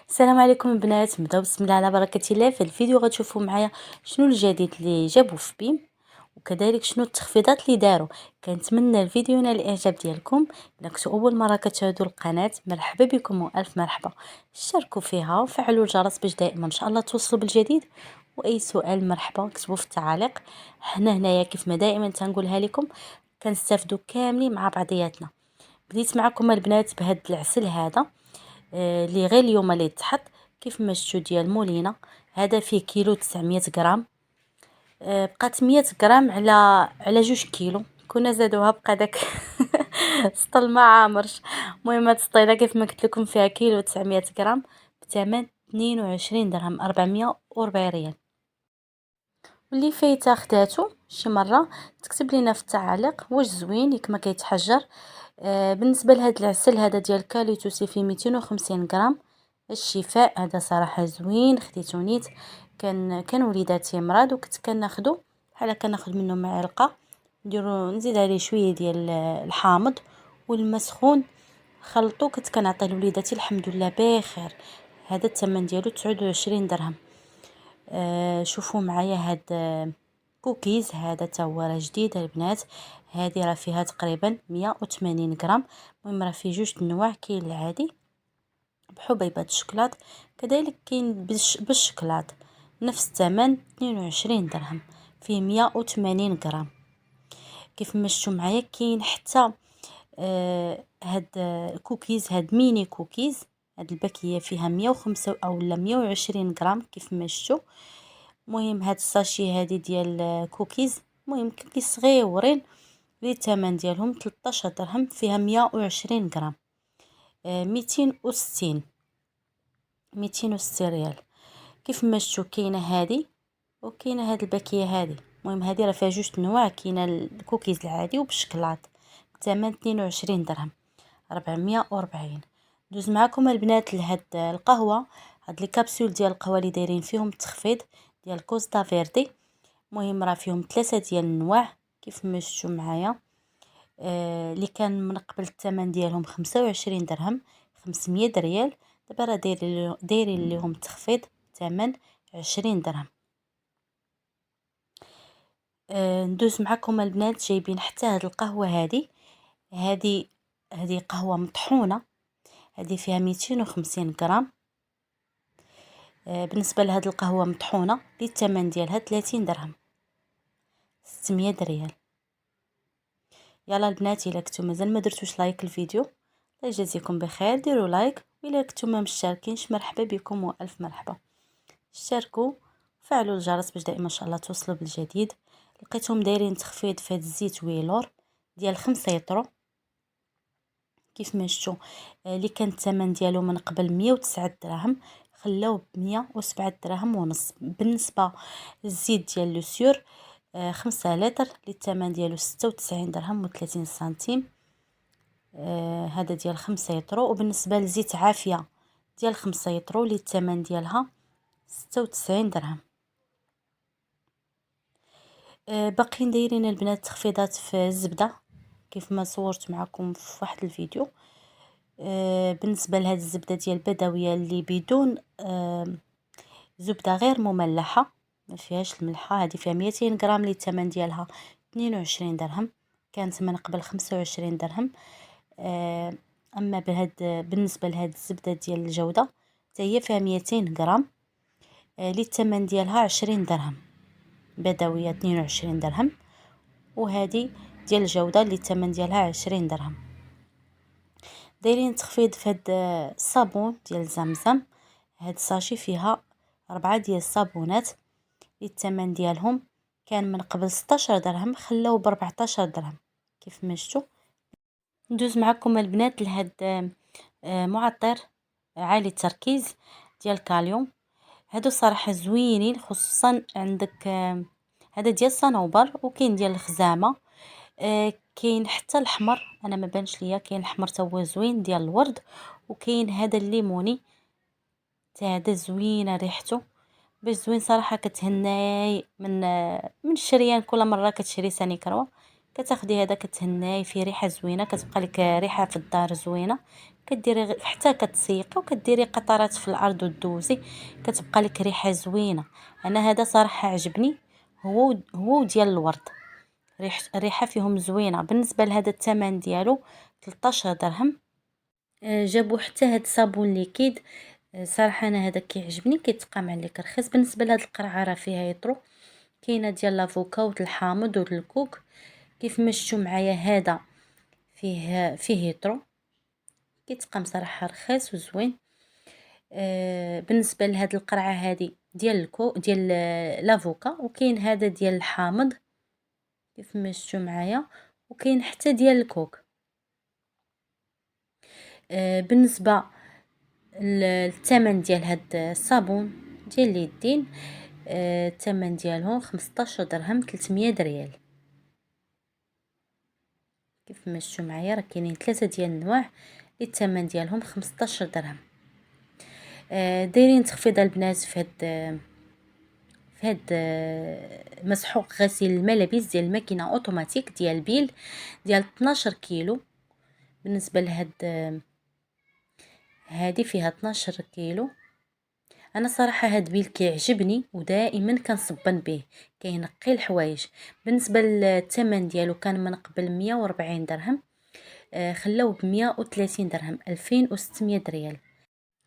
السلام عليكم البنات. نبداو بسم الله على بركه الله. في الفيديو غتشوفوا معايا شنو الجديد اللي جابوا في بيم، وكذلك شنو التخفيضات اللي داروا. كنتمنى الفيديو ينال الاعجاب ديالكم. الا كنتو اول مره كتشاهدوا القناه، مرحبا بكم والف مرحبا. اشتركوا فيها وفعلوا الجرس باش دائما ان شاء الله توصلوا بالجديد. واي سؤال مرحبا كتبوا في التعاليق. حنا هنايا كيف ما دائما تنقولها لكم، كنستافدوا كاملين مع بعضياتنا. بديت معكم البنات بهذا العسل هذا اللي غير اليوم اللي تحط كيف ما شفتوا ديال مولينا. هذا فيه كيلو 900 غرام. بقات 100 غرام على 2 كيلو. كنا زادوها بقى داك سطل ما عامرش. المهم هاد السطيله كيف ما قلت لكم فيها كيلو 900 غرام بثمن 22 درهم 440 ريال. واللي فايته خداتو شي مره تكتب لينا في التعاليق واش زوين ياك ما كيتحجر. بالنسبه لهاد العسل هذا ديال كاليتوسي فيه 250 غرام. الشفاء هذا صراحه زوين، خديتو نيت. كان وليداتي مرض وكنت كناخدو بحال كناخد منه معلقه، نزيد عليه شويه ديال الحامض والماء سخون، خلطو كنت كنعطيه لوليداتي الحمد لله بخير. هذا الثمن ديالو 29 درهم. شوفوا معايا هاد كوكيز، هذا تا هو راه جديد البنات. هذه راه فيها تقريبا 180 غرام. المهم راه فيه جوج انواع، كاين العادي بحبيبات الشوكولات، كذلك كاين بالشوكولات. نفس الثمن 22 درهم، فيه 180 غرام. كيف ما شفتوا معايا كاين حتى هاد كوكيز، هاد ميني كوكيز. هاد الباكيه فيها 105 او 120 غرام كيف ما شفتوا. المهم هاد الساشي هادي ديال كوكيز، المهم كوكيز صغيورين اللي الثمن ديالهم 13 درهم، فيها 120 غرام. 260 ريال. كيف ما شفتوا كاينه هادي وكاينه هاد الباكيه هادي. المهم هادي راه فيها جوج انواع، كاينه الكوكيز العادي وبالشكلاط، الثمن 22 درهم 440. دوز معكم البنات لهاد القهوه، هاد لي كابسول ديال القهوه اللي دايرين فيهم التخفيض ديال كوستا فيردي. المهم راه فيهم 3 ديال الانواع كيف ما شفتوا معايا. اللي كان من قبل الثمن ديالهم 25 درهم 500 ريال، دابا راه دايرين لهم تخفيض ثمن 20 درهم. ندوز معكم البنات جايبين حتى هاد القهوه هذه قهوه مطحونه. هذه فيها 250 غرام. بالنسبه لهاد القهوه مطحونه اللي الثمن ديالها 30 درهم 600 ريال. يلا البنات، الا كنتو مازال ما درتوش لايك الفيديو، الله يجازيكم بخير ديروا لايك، والا كنتو ما مشتركينش مرحبا بكم والف مرحبا. اشتركوا وفعلوا الجرس باش دائما ان شاء الله توصلوا بالجديد. لقيتهم دايرين تخفيض في هاد الزيت ويلور ديال 5 يطرو كيف ما شفتوا. اللي كان الثمن ديالو من قبل 109 دراهم خلاوه ب 107 دراهم ونص. بالنسبه للزيت ديال لوسيور 5 لتر اللي الثمن ديالو 96 درهم و30 سنتيم. هذا ديال 5 يطرو. وبالنسبه لزيت عافيه ديال 5 يطرو اللي الثمن ديالها 96 درهم. باقيين دايرين البنات تخفيضات في الزبده كيف ما صورت معكم في واحد الفيديو. بالنسبه لهاد الزبده ديال البدويه اللي بدون زبده غير مملحه ما فيهاش الملحه، هذه فيها 200 غرام اللي الثمن ديالها 22 درهم، كانت من قبل 25 درهم. اما بالنسبه لهاد الزبده ديال الجوده حتى هي فيها 200 غرام اللي الثمن ديالها 20 درهم، بدويه 22 درهم، وهذه ديال الجوده اللي الثمن ديالها 20 درهم. دايرين تخفيض في هاد الصابون ديال زمزم. هاد الساشي فيها 4 ديال الصابونات اللي الثمن ديالهم كان من قبل 16 درهم خلاو ب 14 درهم كيف ما شفتوا. ندوز معكم البنات لهاد معطر عالي التركيز ديال كاليوم. هادو صراحه زوينين، خصوصا عندك هذا ديال صنوبر وكاين ديال الخزامه. كاين حتى الاحمر، انا ما بانش ليا، كاين الاحمر تا هو زوين ديال الورد، وكاين هذا الليموني تا هذا زوينه ريحته باش زوين صراحه. كتهناي من الشريان، كل مره كتشري ساني كروه كتاخدي هذا كتهناي فيه ريحه زوينه، كتبقى لك ريحه في الدار زوينه كديري حتى كتسيقي وكديري قطرات في الارض ودوزي، كتبقى لك ريحه زوينه. انا هذا صراحه عجبني، هو ديال الورد، الريحه فيهم زوينه. بالنسبه لهذا الثمن ديالو 13 درهم. جابوا حتى هاد الصابون ليكيد. صراحه انا هذا كيعجبني، كيتقى مع ليك رخيص. بالنسبه لهاد القرعه راه فيها يطرو، كاينه ديال لافوكا والحامض والكوك. كيف ما شفتوا معايا هذا فيه يطرو، كيتقام صراحه رخيص وزوين. بالنسبه لهاد القرعه هذه ديال لافوكا، وكاين هذا ديال الحامض كيف ما شفتوا معايا، وكاين حتى ديال الكوك. بالنسبه للثمن ديال هاد الصابون ديال اليدين، الثمن ديالهم 15 درهم، 300 ريال. كيف ما شفتوا معايا راه كاينين 3 ديال الانواع اللي الثمن ديالهم 15 درهم. دايرين تخفيض البنات في هاد مسحوق غسيل الملابس ديال الماكينه اوتوماتيك ديال بيل ديال 12 كيلو. بالنسبه لهاد هذه فيها 12 كيلو. انا صراحه هاد بيل كيعجبني ودائما كنصبن به، كينقي الحوايج. بالنسبه للثمن ديالو كان من قبل 140 درهم، خلاوه ب 130 درهم، 2600 ريال.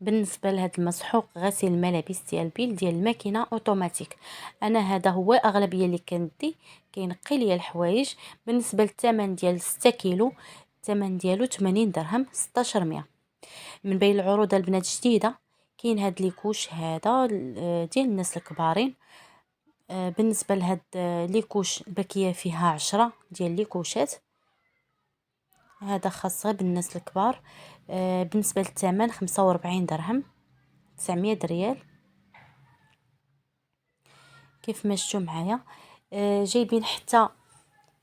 بالنسبه لهاد المسحوق غسيل الملابس ديال بيل ديال الماكينه اوتوماتيك، انا هذا هو اغلبيه اللي كندي، كينقي لي الحوايج. بالنسبه للثمن ديال 6 كيلو، الثمن ديالو 80 درهم، 1600. من بين العروض البنات جديده كاين هاد لي كوش هذا ديال الناس الكبارين. بالنسبه لهاد لي كوش الباكيه فيها 10 ديال لي كوشات، هذا خاص غير بالناس الكبار. بالنسبه للثمن 45 درهم، 900 ريال. كيف ما شفتوا معايا جايبين حتى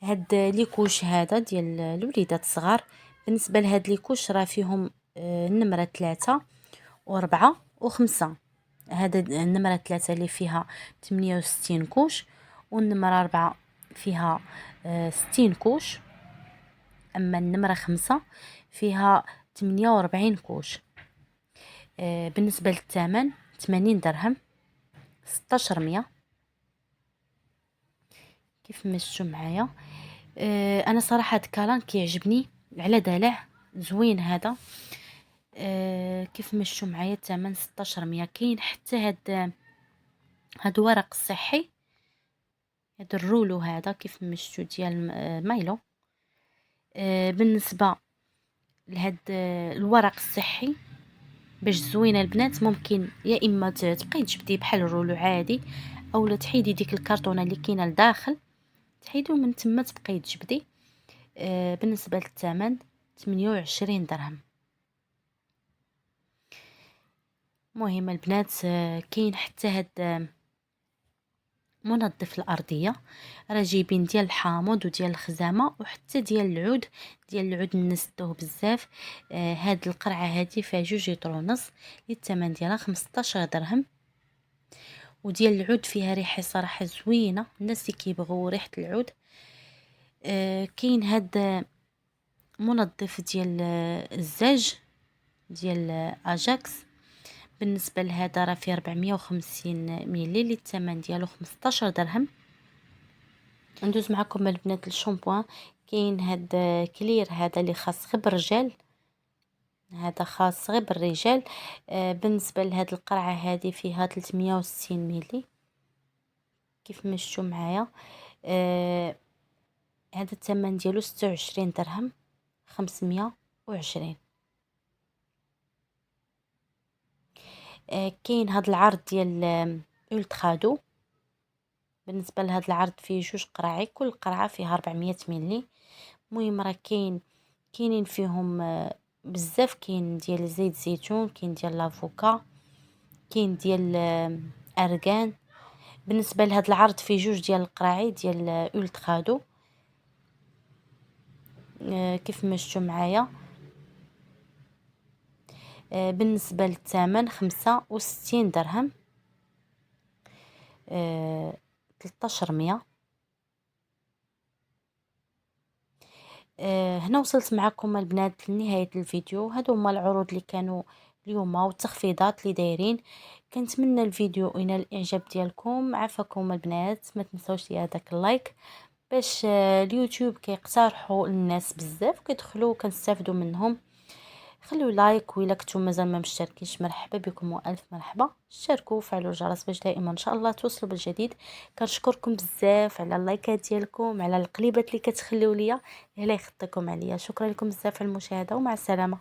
هاد لي كوش هذا ديال الوليدات الصغار. بالنسبه لهاد لي كوش راه فيهم النمره 3 و4 و5. هذا النمره 3 اللي فيها 68 كوش، والنمره 4 فيها 60 كوش، اما النمره 5 فيها 48 كوش. بالنسبه للثمن 80 درهم، 1600. كيف ما شفتوا معايا انا صراحه هاد الكالان كيعجبني على دلع زوين هذا. كيف ما شفتوا معايا الثمن 1600. كاين حتى هاد ورق الصحي، هاد الرولو هذا كيف ما شفتوا ديال مايلو. بالنسبه لهاد الورق الصحي باش زوينه البنات، ممكن يا اما تبقاي تجبديه بحال الرولو عادي، اولا تحيدي ديك الكرتونه اللي كاينه لداخل، تحيدو من تما تبقاي تجبدي. بالنسبه للثمن 28 درهم. مهم البنات كاين حتى هاد منظف الارضيه، راه جايبين ديال الحامض وديال الخزامه وحتى ديال العود نستوه بزاف. هاد القرعه هذه فيها 2.5 لتر، الثمن ديالها 15 درهم. وديال العود فيها ريحه صراحه زوينه، الناس اللي كيبغوا ريحه العود. كاين هاد منظف ديال الزاج ديال اجاكس. بالنسبه لهذا راه فيه 450 ملل، الثمن ديالو 15 درهم. ندوز معكم البنات الشامبوان. كاين هاد كلير هذا اللي خاص غير بالرجال، هذا خاص غير بالرجال. بالنسبه لهاد القرعه هذه فيها 360 ملل. كيف ما شفتوا معايا هذا الثمن ديالو 26 درهم، 520. كاين هاد العرض ديال الترادو. بالنسبه لهاد العرض فيه 2 قراعي، كل قرعه فيها 400 ملي. المهم راه كاينين فيهم بزاف. كاين ديال زيت الزيتون، كاين ديال لافوكا، كاين ديال ارغان. بالنسبه لهاد العرض فيه 2 ديال القراعي ديال الترادو. كيف ما شفتوا معايا بالنسبه للثمن 65 درهم، 1300. هنا وصلت معكم البنات لنهاية الفيديو. هادو هما العروض اللي كانوا اليوم والتخفيضات اللي دايرين. كنتمنى الفيديو ينال الاعجاب ديالكم. عافاكم البنات، ما تنسوش داك اللايك باش اليوتيوب كيقترحوا للناس بزاف وكيدخلوا كنستافدوا منهم. خلوا لايك، وإلا كنتم مازال ما مشتركينش مرحبا بكم والف مرحبا. اشتركوا وفعلوا الجرس باش دائما ان شاء الله توصلوا بالجديد. كنشكركم بزاف على اللايكات ديالكم، على القليبات اللي كتخليو ليا. الله يخطيكم عليا. شكرا لكم بزاف على المشاهده ومع السلامه.